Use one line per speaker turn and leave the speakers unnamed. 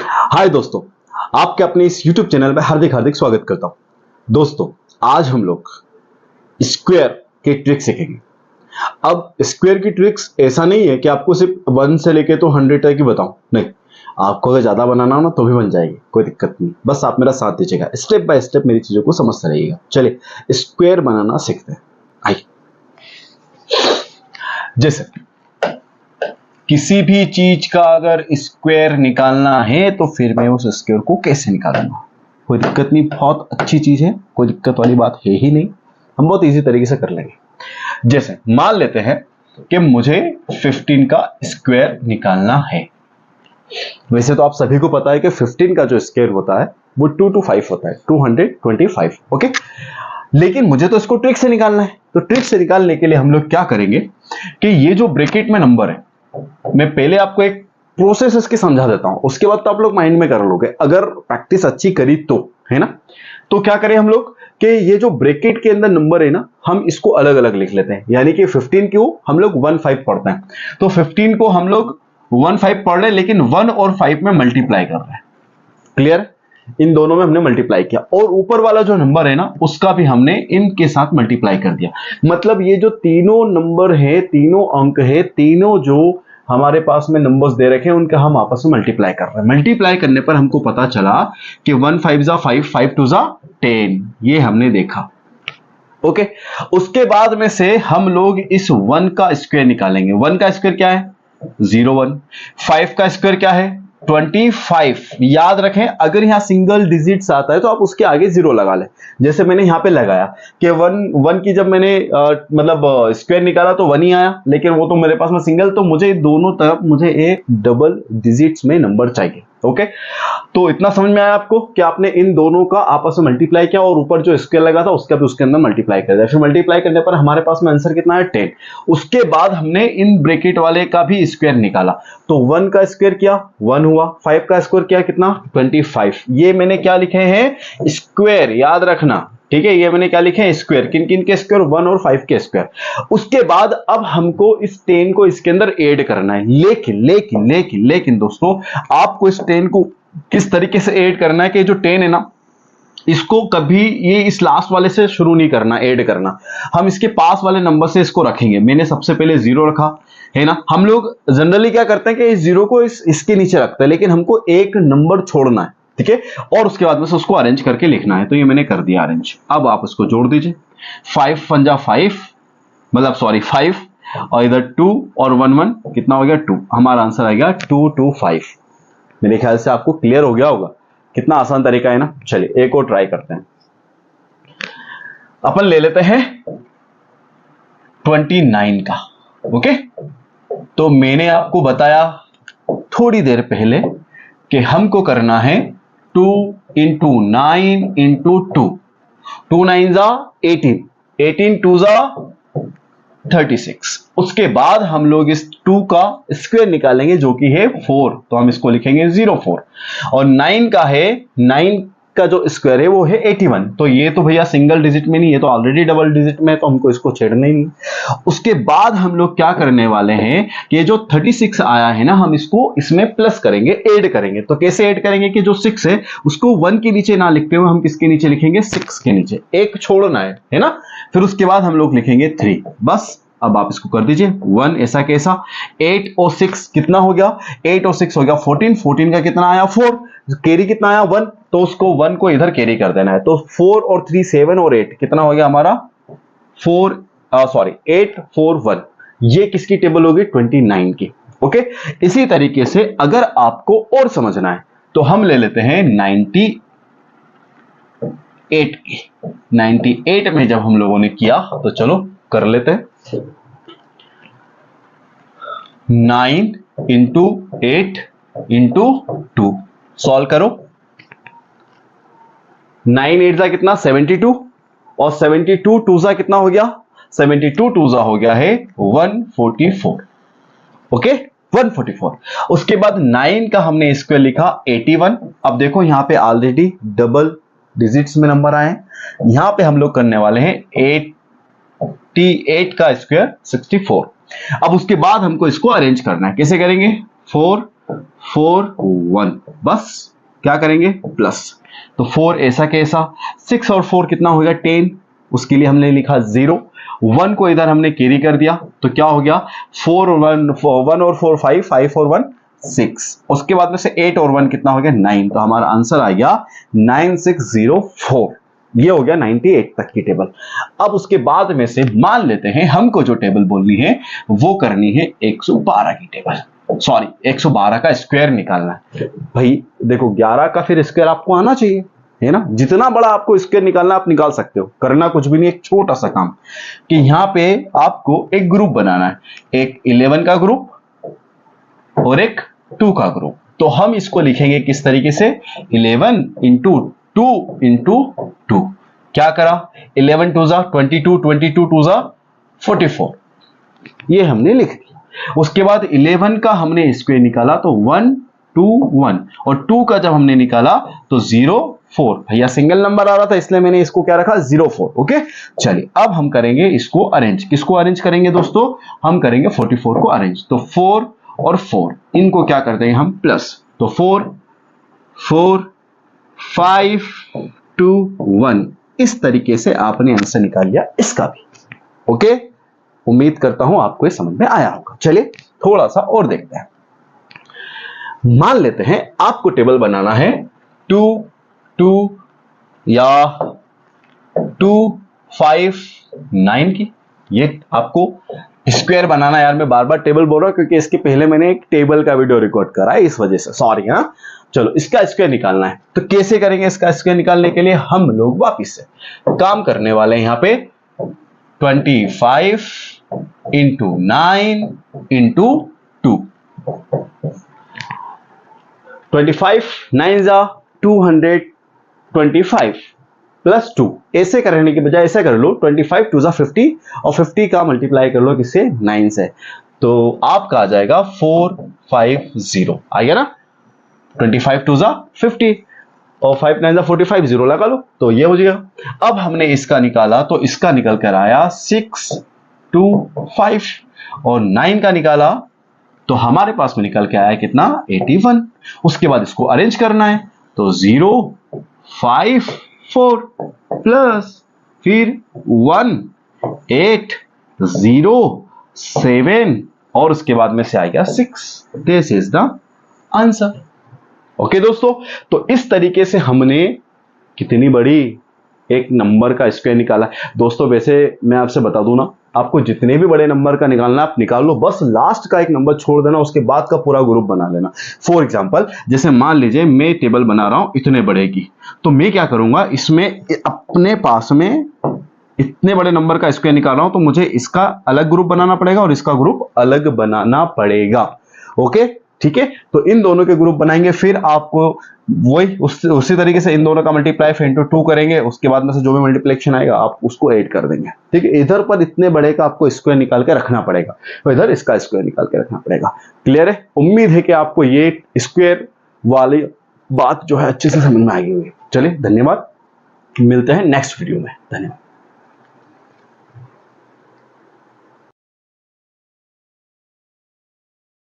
हाय दोस्तों, आपके अपने इस YouTube चैनल में हार्दिक हार्दिक स्वागत करता हूं। दोस्तों, आज हम लोग स्क्वायर के ट्रिक सीखेंगे। अब स्क्वायर की ट्रिक्स ऐसा नहीं है कि आपको सिर्फ 1 से लेके तो 100 तक की बताऊं, नहीं। आपको अगर ज्यादा बनाना हो ना तो भी बन जाएगी, कोई दिक्कत नहीं। बस आप मेरा साथ दीजिएगा, स्टेप बाय स्टेप मेरी चीजों को समझते रहिएगा। चलिए स्क्वायर बनाना सीखते हैं। आइए, जैसे किसी भी चीज का अगर स्क्वायर निकालना है तो फिर मैं उस स्क्वायर को कैसे निकालूंगा। कोई दिक्कत नहीं, बहुत अच्छी चीज है, कोई दिक्कत वाली बात है ही नहीं। हम बहुत इजी तरीके से कर लेंगे। जैसे मान लेते हैं कि मुझे 15 का स्क्वायर निकालना है। वैसे तो आप सभी को पता है कि 15 का जो स्क्वायर होता है वो 2 to 5 होता है, 225। ओके, लेकिन मुझे तो इसको ट्रिक से निकालना है। तो ट्रिक से निकालने के लिए हम लोग क्या करेंगे कि ये जो ब्रैकेट में नंबर है, मैं पहले आपको एक प्रोसेस इसकी समझा देता हूं, उसके बाद तो आप लोग माइंड में कर लोगे अगर प्रैक्टिस अच्छी करी तो, है ना। तो क्या करें हम लोग कि ये जो ब्रैकेट के अंदर नंबर है ना, हम इसको अलग अलग लिख लेते हैं। यानी कि 15 को हम लोग 15 पढ़ते हैं, तो 15 को हम लोग 15 पढ़ रहे हैं, लेकिन 1 और 5 में मल्टीप्लाई कर रहे हैं। क्लियर? इन दोनों में हमने मल्टीप्लाई किया, और ऊपर वाला जो नंबर है ना उसका भी हमने इनके साथ मल्टीप्लाई कर दिया। मतलब ये जो तीनों नंबर है, तीनों अंक है, तीनों जो हमारे पास में नंबर्स दे रखे हैं उनका हम आपस में मल्टीप्लाई कर रहे हैं। मल्टीप्लाई करने पर हमको पता चला कि 1 5 जा 5, 5 2 जा 10, ये हमने देखा। ओके, उसके बाद में से हम लोग इस 1 का स्क्वायर निकालेंगे। 1 का स्क्वायर क्या है? 01। 5 का स्क्वायर क्या है? 25। याद रखें, अगर यहां सिंगल डिजिट्स आता है तो आप उसके आगे 0 लगा लें। जैसे मैंने यहां पे लगाया कि 1 की जब मैंने मतलब स्क्वायर निकाला तो 1 ही आया, लेकिन वो तो मेरे पास में सिंगल, तो मुझे दोनों तरफ मुझे एक डबल डिजिट्स में नंबर चाहिए। ओके, तो इतना समझ में आया आपको कि आपने इन दोनों का आपस में मल्टीप्लाई किया और ऊपर जो स्क्वायर लगा था उसका भी उसके अंदर मल्टीप्लाई कर दिया। फिर मल्टीप्लाई करने पर हमारे पास में आंसर कितना है? 10। उसके बाद हमने इन ब्रैकेट वाले का भी स्क्वायर निकाला, तो 1 का स्क्वायर किया 1 हुआ, 5 का स्क्वायर किया कितना? 25। ये मैंने क्या लिखे हैं? स्क्वायर, याद रखना, ठीक है। ये मैंने क्या लिखे हैं? स्क्वायर। किन किन के स्क्वायर? 1 और 5 के स्क्वायर। उसके बाद अब हमको इस 10 को इसके अंदर ऐड करना है। लेकिन दोस्तों, आपको इस 10 को किस तरीके से ऐड करना है कि जो 10 है ना, इसको कभी ये इस लास्ट वाले से शुरू नहीं करना ऐड करना। हम इसके पास वाले नंबर से इसको रखेंगे। मैंने सबसे पहले 0 रखा है ना। हम लोग जनरली क्या करते हैं कि इस 0 को इसके नीचे रखते हैं, लेकिन हमको एक नंबर छोड़ना है, ठीक है। और उसके बाद में से उसको अरेंज करके लिखना है, तो ये मैंने कर दिया अरेंज। अब आप इसको जोड़ दीजिए। 5 पंजा 5, मतलब सॉरी 5, और इधर 2 और 1 1 कितना हो गया? 2। हमारा आंसर आ गया 2 2 5। मेरे ख्याल से आपको क्लियर हो गया होगा। कितना आसान तरीका है ना। चलिए एक और ट्राई करते हैं। अपन ले लेते हैं 29 का। ओके, तो मैंने आपको बताया थोड़ी देर पहले कि हमको करना है 2 इंटू 9 इंटू 2। 2 9 जा 18, 18 2 जा 36। उसके बाद हम लोग इस 2 का स्क्वायर निकालेंगे जो कि है 4, तो हम इसको लिखेंगे 04। और 9 का है, 9 का जो स्क्वायर है वो है 81। तो ये तो भैया सिंगल डिजिट में नहीं, ये तो ऑलरेडी डबल डिजिट में है, तो हमको इसको छेड़ना ही नहीं। उसके बाद हम लोग क्या करने वाले हैं कि ये जो 36 आया है ना, हम इसको इसमें प्लस करेंगे, ऐड करेंगे। तो कैसे ऐड करेंगे कि जो 6 है उसको 1 के नीचे ना लिखते हुए हम किसके नीचे लिखेंगे? 6 के नीचे, एक छोड़ना है ना। फिर उसके बाद हम लोग लिखेंगे 3। बस अब आप इसको कर दीजिए 1 ऐसा कैसा। 8 और 6 कितना हो गया? 8 और 6 हो गया 14। 14 का कितना आया? 4। कैरी कितना आया? 1, तो उसको 1 को इधर कैरी कर देना है। तो 4 और 3 7 और 8 कितना हो गया हमारा? 8 4 1। ये किसकी टेबल होगी? 29 की। ओके, इसी तरीके से अगर आपको और समझना है तो हम ले लेते हैं 98 की। 98 में जब हम लोगों ने किया तो चलो कर लेते हैं। 9 इंटू 8 इंटू 2 सॉल्व करो। 9 8 जा कितना? 72, और 72 2 जा कितना हो गया? 72 2 जा हो गया है 144। ओके, 144। उसके बाद 9 का हमने स्क्वायर लिखा 81। अब देखो यहां पे ऑलरेडी डबल डिजिट्स में नंबर आए हैं। यहां पे हम लोग करने वाले हैं 88 का स्क्वायर 64। अब उसके बाद हमको इसको अरेंज करना है। कैसे करेंगे? 4 4 1, बस क्या करेंगे प्लस, तो 4 ऐसा कैसा, 6 और 4 कितना होगा 10, उसके लिए हमने लिखा 0, 1 को इधर हमने कैरी कर दिया तो क्या हो गया 4 और 1 और 4 5, 5 और 1 6, उसके बाद में से 8 और 1 कितना हो गया 9, तो हमारा आंसर आ गया 9604। ये हो गया 98 तक की टेबल। अब उसके बाद में से मान लेते हैं हमको जो टेबल बोलनी है वो करनी है 112 की टेबल, सॉरी 112 का स्क्वायर निकालना है। भाई देखो 11 का फिर स्क्वायर आपको आना चाहिए, है ना, जितना बड़ा आपको स्क्वायर निकालना आप निकाल सकते हो, करना कुछ भी नहीं, एक छोटा सा काम कि यहां पे आपको एक ग्रुप बनाना है, एक 11 का ग्रुप और एक 2 का ग्रुप। तो हम इसको लिखेंगे किस तरीके से, 11 इंटू 2 इंटू 2, क्या करा 11 2 जा 22, 22 2 जा 44, ये हमने लिख दिया। उसके बाद 11 का हमने स्क्वायर निकाला तो 1 2 1, और 2 का जब हमने निकाला तो 0 4, भैया सिंगल नंबर आ रहा था इसलिए मैंने इसको क्या रखा 0 4। ओके चलिए अब हम करेंगे इसको अरेंज, किसको अरेंज करेंगे दोस्तों, हम करेंगे 44 को अरेंज। तो 4 और 4 इनको क्या करते हैं हम प्लस, तो 4 4 5 2 1, इस तरीके से आपने आंसर निकाल लिया इसका भी। ओके उम्मीद करता हूं आपको ये समझ में आया होगा। चलिए थोड़ा सा और देखते हैं, मान लेते हैं आपको टेबल बनाना है 2 2 या 2 5 9 की, ये आपको स्क्वायर बनाना है। यार मैं बार बार टेबल बोल रहा हूं क्योंकि इसके पहले मैंने एक टेबल का वीडियो रिकॉर्ड करा है, इस वजह से सॉरी। हाँ चलो इसका स्क्वायर निकालना है, तो कैसे करेंगे इसका स्क्वायर निकालने के लिए हम लोग वापिस से काम करने वाले हैं यहां पे 25 इंटू 9 इंटू 2, 25 9 जा 225 प्लस 2, ऐसे करने के बजाय ऐसे कर लो 25 2 जा 50 और 50 का मल्टीप्लाई कर लो किससे 9 से, तो आपका आ जाएगा 450, आ गया ना, 25 2 जा 50 और 5 9 जा 45, 0 लगा लो तो ये हो जाएगा। अब हमने इसका निकाला तो इसका निकल कर आया 6 2 5, और 9 का निकाला तो हमारे पास में निकल के आया कितना 81। उसके बाद इसको अरेंज करना है तो 0 5 4 प्लस फिर 1 8 0 7 और उसके बाद में से आएगा 6, this is the answer. Okay दोस्तों, तो इस तरीके से हमने कितनी बड़ी एक नंबर का स्क्वायर निकाला है। दोस्तों वैसे मैं आपसे बता दूं ना, आपको जितने भी बड़े नंबर का निकालना आप निकाल लो, बस लास्ट का एक नंबर छोड़ देना, उसके बाद का पूरा ग्रुप बना लेना। फॉर एग्जांपल जैसे मान लीजिए मैं टेबल बना रहा हूं इतने बड़े की, तो मैं क्या करूंगा इसमें अपने पास में इतने बड़े नंबर का स्क्वायर निकाल रहा हूं तो मुझे इसका अलग ग्रुप बनाना पड़ेगा और इसका ग्रुप अलग बनाना पड़ेगा। ओके ठीक है, तो इन दोनों के ग्रुप बनाएंगे, फिर आपको वही उसी तरीके से इन दोनों का मल्टीप्लाई फिर इंटू 2 करेंगे, उसके बाद में से जो भी मल्टीप्लिकेशन आएगा आप उसको ऐड कर देंगे। ठीक है, इधर पर इतने बड़े का आपको स्क्वायर निकाल के रखना पड़ेगा, तो इधर इसका स्क्वायर निकाल के रखना पड़ेगा। क्लियर है? उम्मीद है कि आपको ये स्क्वायर वाली बात जो है अच्छे से समझ में आ गई होगी। चलिए धन्यवाद, मिलते हैं नेक्स्ट वीडियो में, धन्यवाद।